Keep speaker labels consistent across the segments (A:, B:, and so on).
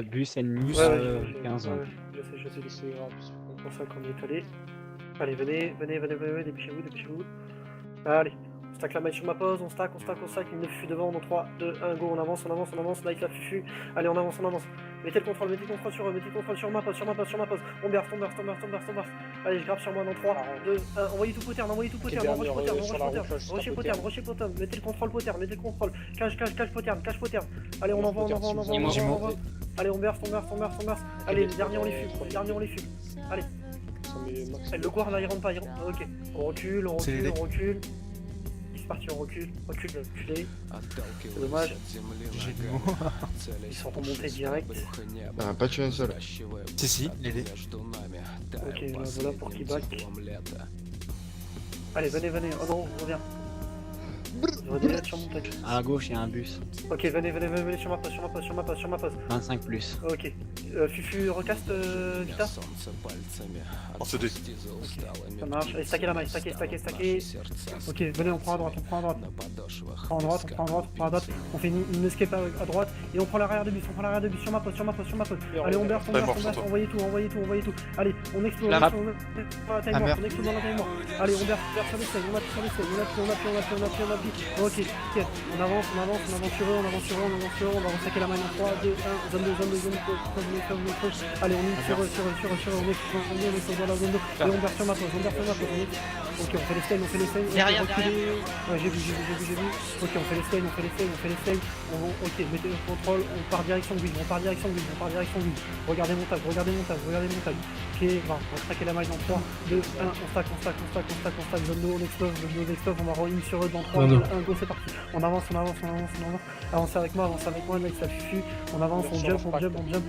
A: Bus ennemi
B: Ouais, ouais,
A: 15 ans.
B: ouais, je sais, c'est grave, c'est pour ça qu'on y est allé. Allez, venez, dépêchez-vous. Allez, on stack la maille sur ma pause, on stack, il ne fuit devant, dans 3, 2, 1, go, on avance, Nike la fufu, allez, on avance. Mettez le contrôle sur eux, mettez le contrôle sur ma pause. On burst. Allez, je grappe sur moi dans 3, 2, 1, envoyez tout poterne, rush poterne, mettez le contrôle poterne, cache poterne. Allez, on envoie. Allez, on burst. Allez, le dernier on les fume. Allez. Le guard là il rentre pas, ok. On recule. Il est parti, on recule. Reculé. C'est dommage. Ils sont remontés direct.
C: Ah, pas tué un seul.
D: Si, les.
B: Ok, voilà pour qui back. Allez, venez. Oh non, on revient. Je redélète sur mon tech.
A: À gauche, il y a un bus.
B: Ok, venez sur ma pause.
A: 25 plus.
B: Ok. Fufu, recast, Vita.
D: En CD.
B: Okay. Ça marche. Allez, stacker la maille, stacker. Ok, venez, on prend à droite. On fait une escape à droite et on prend l'arrière de bus. Sur ma pause. Allez, on burst. Envoyez tout. Allez, on explose. On explose dans la timer. Allez, on burst sur les scènes. On appuie. Ok, nickel. On avance sur eux. On va ressaquer la maille en 3, 2, 1. Zone 2. Allez, on est sur eux. On explose dans la zone 2. Allez, on burst sur ma pause. Ok, on fait les stains.
E: Derrière.
B: Ouais, j'ai vu. Ok, on fait les stains. Ok, mettez le contrôle. On part direction Guille. Regardez mon tag. Ok, on va stacker la maille dans 3, 2, 1. On stack. Zone 2, on explose. On va rolling sur eux dans 3, 2, 1. Go, c'est parti. On avance. Avancez avec moi, mec, ça fufu. On avance, on jump, on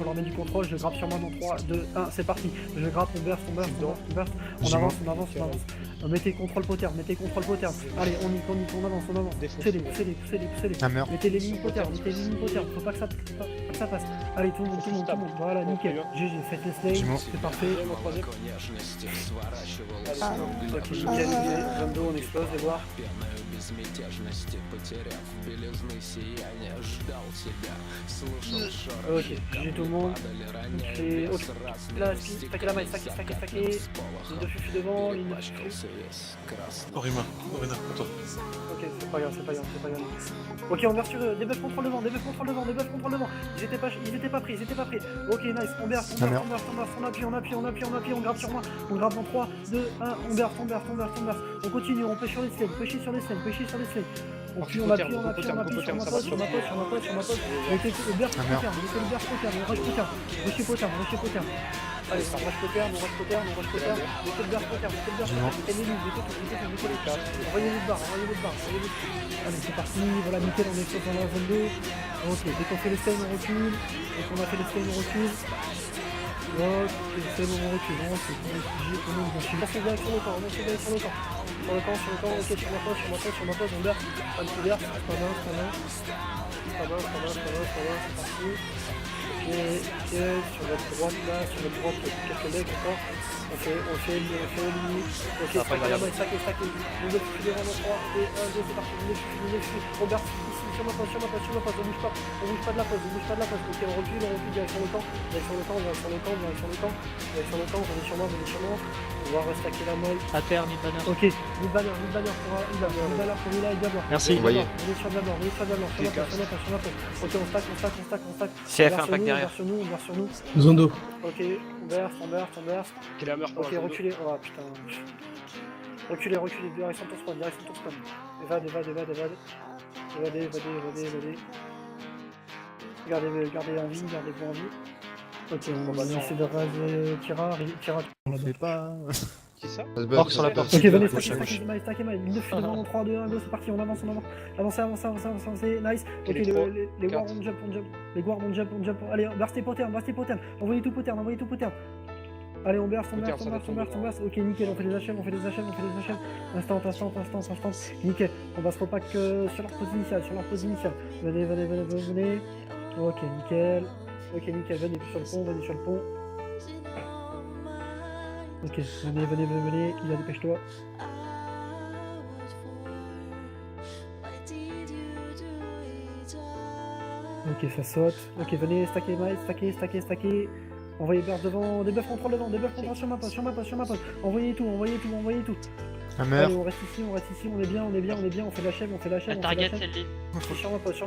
B: leur met du contrôle. Je grappe sur moi dans 3, 2, 1. C'est parti. Je grappe, on burst. On avance. Mettez contrôle poterne. Allez, on avance. Poussez-les. Mettez les lignes poterne. Faut pas que ça passe. Allez, tout le monde. Voilà, nickel. GG, faites les slays. C'est parfait. Ok, nickel. Zone 2, on explose, les voir. Ok, GG tout le monde. Ok, là, stacker la maille, stacker. Ligne de fufu devant, ligne de fufu.
D: Orima, attends.
B: Ok, c'est pas grave. Ok, on verse sur eux, debuff contrôle devant. Ils étaient pas pris. Ok, nice, on burst, on appuie, on grappe sur moi. On grappe en 3, 2, 1, on burst. On continue, on pêche sur les slaves. On appuie sur ma pause. Mettez le burst poterne, on rush poterne. Allez, on rush poterne. Mettez le burst poterne, mettez les lignes, mettez les cas. Envoyez le barre. Allez, c'est parti, voilà, nickel, on est dans la zone 2. Ok, dès qu'on fait les stains, on recule. Ok, c'est bon, on recule. On suis passé direct sur le camp. Sur le camp, ok, sur ma pause, on burst. Un petit burst, pas mal, c'est parti. Ok, sur notre droite, quelques mecs encore. On fait une limite. Ok, stacker la main, stacker. On le fuit devant dans 3, et 1, 2, c'est parti. On le fuit. On burst ici, sur ma pause. On bouge pas de la pause. Ok, on recule direction le camp. Venez sur moi. On va restacker la maille.
E: À terre, ni banner.
B: Ok, mid banner pour Lila et Diablo.
A: Merci.
B: On est sur Diablo, sur ma pause. Ok, on stack.
E: CF impact derrière.
B: On verse sur nous.
F: Zondo.
B: Ok, on burst. Ok, reculez. Oh putain. Reculez, direction ton spawn. Évade. Gardez-vous en vie. Ok, on va essayer de raser Tira.
F: On fait pas.
D: Qui ça?
F: Orc sur la porte.
B: Ok, venez, stacker maille. Il ne fuit devant en 3, 2, 1, go, c'est parti, on avance. Avancez, nice. Ok, les guards on jump. Allez, burstez poterne. Envoyez tout poterne. Allez, on burst. Ok, nickel, on fait des HM. Instant. Nickel, on va se repack sur leur pose initiale. Venez. Ok, nickel, venez sur le pont. Ok, venez, Lila, dépêche-toi. Ok, Ok, ça saute. Ok, venez, stacker, Mike, stacker. Envoyez vers devant, des buffs contrôle devant, sur ma poste. Envoyez tout.
F: La
B: Allez,
F: mer.
B: on reste ici, on est bien, on fait la chèvre.
C: La target, c'est le lead.
B: C'est sur ma poste.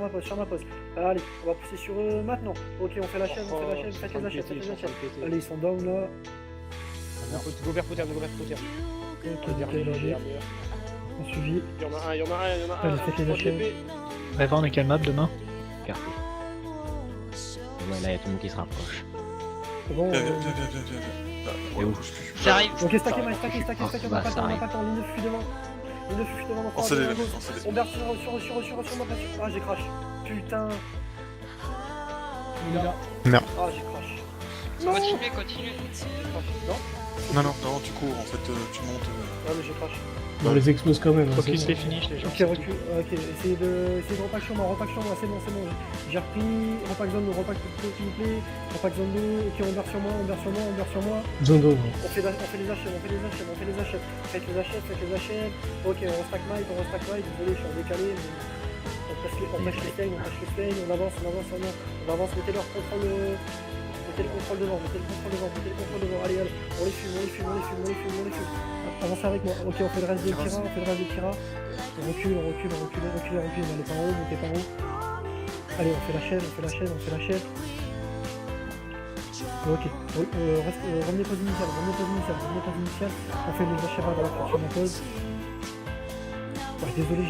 B: Allez, on va pousser sur eux maintenant. Ok, on fait la chèvre, faites les achèves. Allez, ils sont down là.
E: Go vers Potter.
B: Ok, nickel, GG. On suivi.
E: Il y en a un.
B: Allez, faites les achèves.
A: Rêva, on est quelle map demain? Carré. Ouais, là, y'a tout le monde qui se rapproche.
B: C'est bon.
D: Viens.
A: Et où?
C: Ça arrive.
B: Ok, stacker, on a
A: bah,
B: pas
A: ça
B: le
A: arrive.
B: temps, ligne de fuite devant.
D: On se délève.
B: On berce sur ma passion. Ah, j'ai crash. Putain. Il est là.
F: Merde.
B: Ah, j'ai crash.
C: Continue.
B: Non,
D: Non, tu cours en fait, tu montes.
B: ah, mais j'ai crash.
G: On les explose quand même. Hein,
A: Focus
G: c'est
A: les
G: bon.
A: finish, les gens.
B: Ok, recule. Ok, essayez de repack sur moi, c'est bon. J'ai repris. Repack zone, s'il vous plaît. Repack zone 2. Ok, on berce sur moi.
G: Zone d'eau.
B: On fait les achèves. Faites les achèves. Ok, on restack Mike. Désolé, je suis en décalé. Mais on pêche les steins, on avance. Mettez le contrôle devant. Allez, on les fume. Avancez avec moi. Ok, on fait le reste des tiras. On recule. Allez, pas en haut, montez pas en haut. Allez, on fait la chaîne. Ok, revenez pause initiale. On fait les achèves à droite sur ma pause. Ouais, désolé,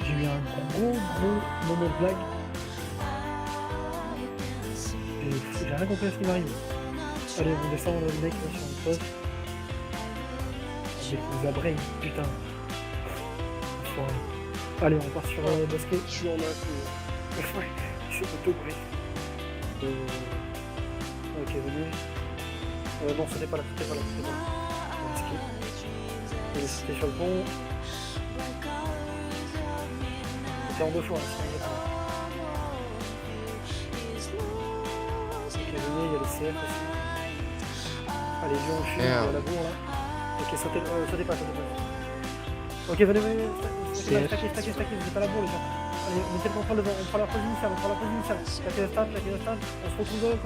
B: j'ai eu un gros moment de blague. Et j'ai rien compris à ce qui m'arrive. Allez, on descend le mec là, sur une pause. Avec les abrèges, putain. Enfoiré. Allez, on part sur le basket.
E: Je suis en info.
B: Ouais, c'est auto-break. Ok, venez. Non, c'était pas là. On va skip. Et c'était sur le pont. C'était en 2 fois, Ok, venez, il y a les CF aussi. Allez, viens, on fuit, il y a la bourre là. Ok, sautez pas. Ok, venez, stackez, vous êtes à la bourre les gens. Allez, mettez le contrôle devant, on prend la pause initiale. Stackez la stade, on se retrouve de l'autre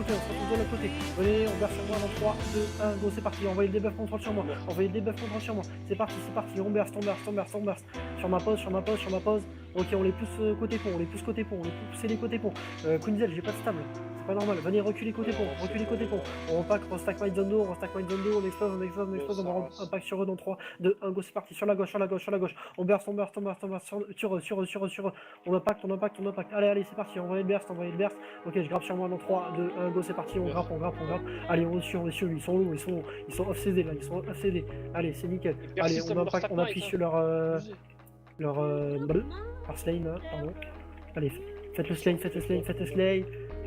B: côté. Venez, on berce sur moi dans 3, 2, 1, go, c'est parti. Envoyez le debuff contrôle sur moi. C'est parti. On berce. Sur ma pause. Ok, on les pousse côté pont, on les pousse les côtés pont. Queenzel, j'ai pas de stable. C'est pas normal. Venez, reculez côté pont. On repack, on stack my zone d'eau, on explose, on va un pack sur eux dans 3, 2, 1, go, c'est parti. Sur la gauche. On berce. Sur eux. On impact. Allez, c'est parti. Envoyez le burst. Ok, je grappe sur moi dans 3, 2, 1, go, c'est parti. On grappe. Allez, on est sur eux. Ils sont lourds, ils sont off-CD là. Allez, c'est nickel. Allez, on impact, on appuie sur leur slane là, pardon. Allez, faites le slane.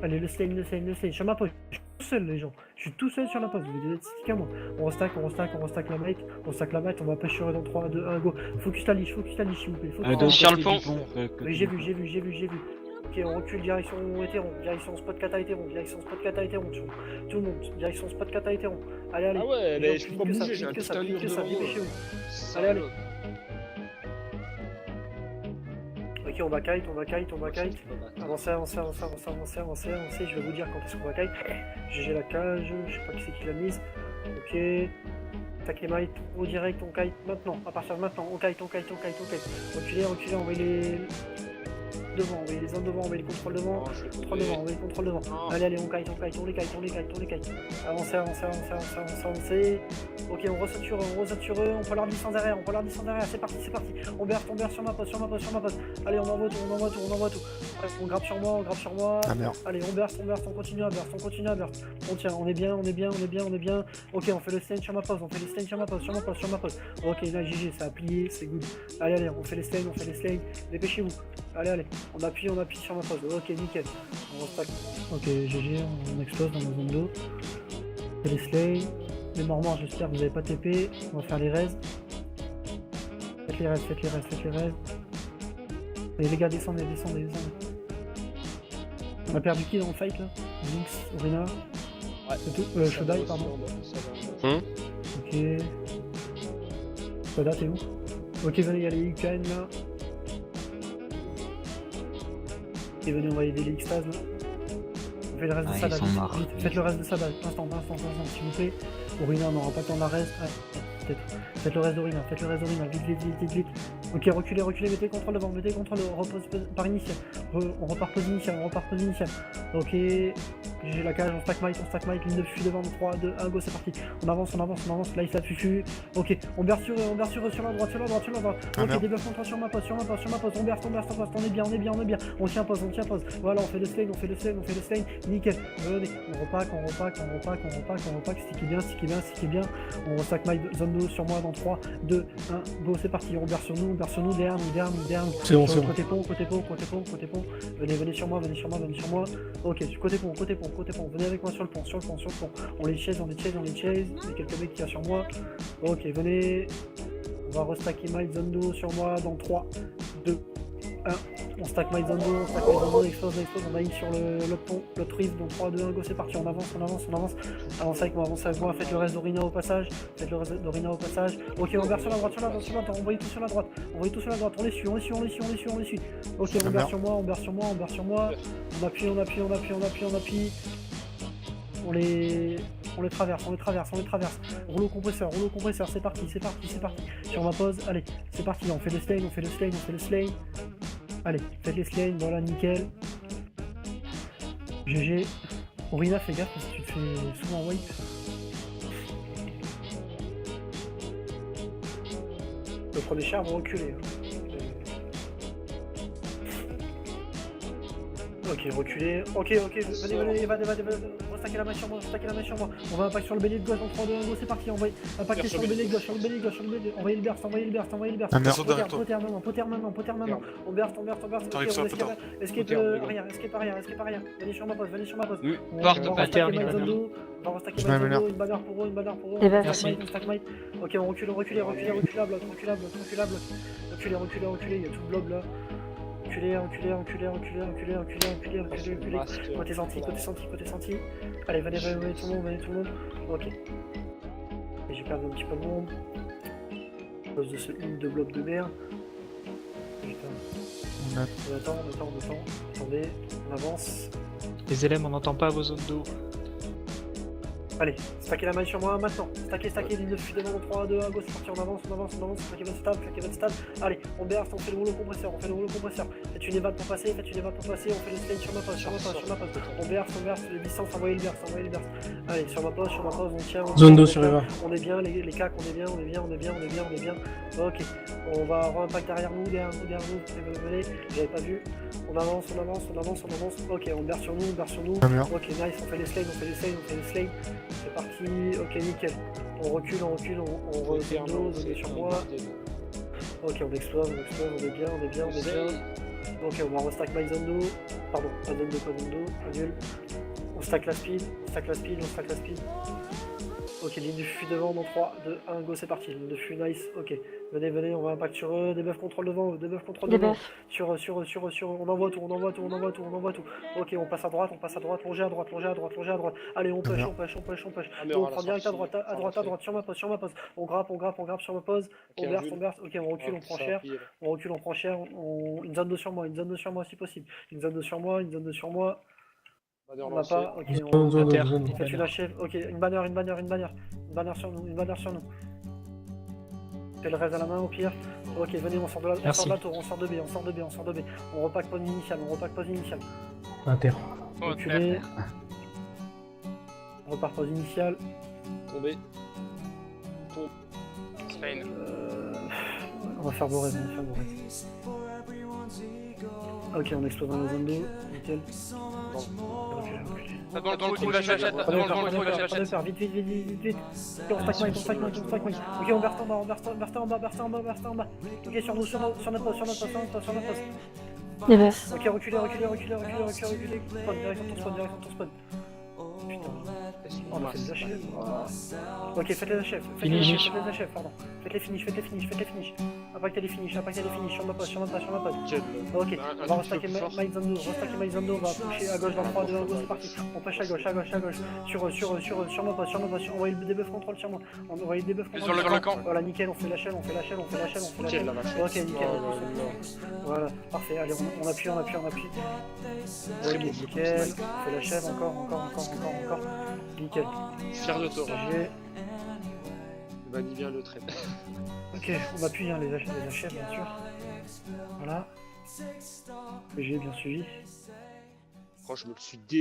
B: Allez, le slane. Sur ma poste, je suis tout seul les gens. Je suis tout seul sur la poste, vous êtes qu'à moi. On restack la mate. On va pêcher sur eux dans 3, 2, 1, go. Focus ta liche, s'il vous plaît.
C: Sur le pont.
B: Oui, j'ai vu. Ok, on recule direction hétéron, direction spot kata hétéron, tout le monde, direction spot kata hétéron. Allez.
E: Ah ouais,
B: Les
E: mais
B: gens,
E: je peux pas
B: vite
E: bouger, j'ai un
B: que ça,
E: putain de mur devant moi.
B: dépêchez-vous. Allez. Ok, on va kite. Avancez. Je vais vous dire quand est-ce qu'on va kite. GG la cage, je sais pas qui c'est qui l'a mise. Ok. Tac les might, au direct, on kite maintenant. À partir de maintenant, on kite. Reculez, envoyez les devant, envoyez les zones devant, envoyez les contrôles devant. Contrôle devant. Allez, on kite, on les kite. Avancez. Ok, on resaute sur eux, on peut leur 10 sans derrière, c'est parti. On berce sur ma poste. Allez, on envoie tout. Allez, on grappe sur moi.
F: Ah merde.
B: Allez, on berce, on continue à berce. On tient, on est bien. Ok, on fait le stain sur ma poste, sur ma poste. Ok, là, GG, ça a plié, c'est good. Allez, on fait les stains, dépêchez-vous. Allez, on appuie sur ma poste. Ok, nickel. On restack. Ok, GG, on explose dans la zone d'eau. On fait les slays. Les mormons, j'espère que vous n'avez pas TP. On va faire les raises. Faites les raises. Allez, les gars, descendez. On a perdu qui dans le fight là? Lynx, Orina.
E: Ouais.
B: C'est tout. Shodai, pardon. Ok. Soda, t'es où? Ok, venez, il y a les UKN là. Et venez, on va aider les extases là. fait le reste de
A: Ah,
B: ça
A: ils sont morts.
B: vite. Faites le reste de ça instant, s'il vous plaît. Orina, on n'aura pas le temps d'arrêt. Peut-être. Faites le reste d'Orina, vite. Ok, reculez, mettez le contrôle devant, on repose par initial. On repart pause initiale. Ok, j'ai la cage, on stack might, ligne de fuite devant, 3, 2, 1, go, c'est parti. On avance, là il s'est fufu. Ok, on berce sur eux, sur la droite. Ok, débuff contre sur ma poste, on berce, on est bien. On tient pause. Voilà, on fait le slane, nickel. Venez, on repack, sticky bien. On stack might, zone 2 sur moi dans 3, 2, 1, go, c'est parti. On berce sur nous, derrière nous.
G: C'est bon.
B: Côté pont. Venez sur moi. Ok, côté pont. Venez avec moi sur le pont. On les chase. Il y a quelques mecs qui sont sur moi. Ok, venez. On va restacker my zone 2 sur moi dans 3, 2, 1. On stack my zone 2, on expose. On aille sur le pont, le rift dans 3, 2, 1, go, c'est parti. On avance. Avance avec moi. Faites le reste d'Orina au passage. Ok, on verse sur la droite. On va tout sur la droite. On les suit. Ok, on berce sur moi. On appuie. On les traverse. Rouleau compresseur, c'est parti. Sur ma pause, allez, c'est parti. On fait le slane. Allez, faites les slanes, voilà, nickel. GG. Orina, fais gaffe parce que tu te fais souvent wipe. Le premier char va reculer. Ok, reculez. Ok, venez, va, restaquer la main sur moi. On va impact sur le bélier de gauche en 3, 2, 1, go, c'est parti. On va impacter sur le bélier de gauche, Envoyez le burst. Potter maintenant. On burst.
D: T'arrives sur la potter.
B: Escape arrière. Venez sur ma pose.
E: Oui.
C: Porte,
B: On va
C: pattern,
B: restaquer
C: il va
B: my
C: bien.
B: zone. On va restaquer
D: Je
B: my
D: mets
B: zone,
D: la
B: une bannière pour eux.
C: Merci.
B: On stack might. Ok, on recule, reculable. Reculez, il y a tout le blob là. Reculez. Côté senti. Allez, venez tout le monde. Ok. Et j'ai perdu un petit peu de monde. À cause de ce ligne de blob de mer. Putain. On attend. Attendez, on avance.
A: Les élèves, on n'entend pas vos zones d'eau.
B: Allez, stackez la main sur moi maintenant. Stackez, ligne de fuite devant 3, 2, 1, go, c'est parti, on avance. Claquez votre stade. Allez, on berce, on fait le rouleau compresseur. Faites une évade pour passer, on fait le slide sur ma poste. On berce, les distances, envoyez le berce. Allez, sur ma poste, on tient.
G: Zone 2 sur Eva.
B: On est bien, les cacs, on est bien. Ok, on va re-impact derrière nous, venez, j'avais pas vu. On avance. Ok, on berce sur nous. Ok, nice, on fait les slays. C'est parti, ok, nickel. On recule, on revient dos, sur moi. Ok, on explose, on est bien. Ok, on va restack my zone 2. Pardon, pas zone 2, nul. On stack la speed. Ok, ligne de fuite devant dans 3, 2, 1, go, c'est parti. Ligne de fuite, nice, ok. Venez, on va impact sur eux. Debuff contrôle devant. Sur on envoie tout. Ok, on passe à droite, plongez à droite. Allez, on push. On prend direct à droite, sur ma pause. On grappe sur ma pause. On berce. Ok, on recule, on prend cher. Une zone 2 sur moi si possible. Une zone 2 sur moi. On n'a pas, ok,
G: Zone.
B: faites une achève, ok, une bannière sur nous. Fais le reste à la main au pire. Ok, venez, on sort de la tour, on sort de B. On repack pause initiale.
G: Inter.
B: Reculez. On repart pause initiale.
E: Tombé.
C: Spain.
B: On va faire beau rêve. Ok, on explose dans la zone 2, nickel.
C: Dans le trou, la chachette.
B: Vite. On stack mic. Ok, on berce en bas. Ok, sur notre poste.
F: Des bases.
B: Ok, reculez. Spawn, direction ton spawn. putain. On a fait des achèves. Ok, faites les achèves. Faites
A: Finish.
B: les achèves, pardon. Faites les finish, faites les finish, faites les finish. Impactez les finish, impactez les finish. Sur ma poste, sur ma poste, sur ma poste. Ok, on va restacker Maizando, on va pusher à gauche dans 3, 2, 1, go, c'est parti. On push à gauche, sur ma poste, envoyez le debuff contrôle sur moi. On envoie le debuff contrôle
C: Sur le camp.
B: Voilà, nickel, on fait la shell. Ok, nickel. Voilà, parfait, allez, on appuie. Ok, nickel, on fait la shell, encore. Nickel.
E: Fier de toi.
B: J'ai...
E: Manie bien le trait.
B: Ok, on appuie les achèves, bien sûr. Voilà. J'ai bien suivi.
E: Franchement, je me le suis dé...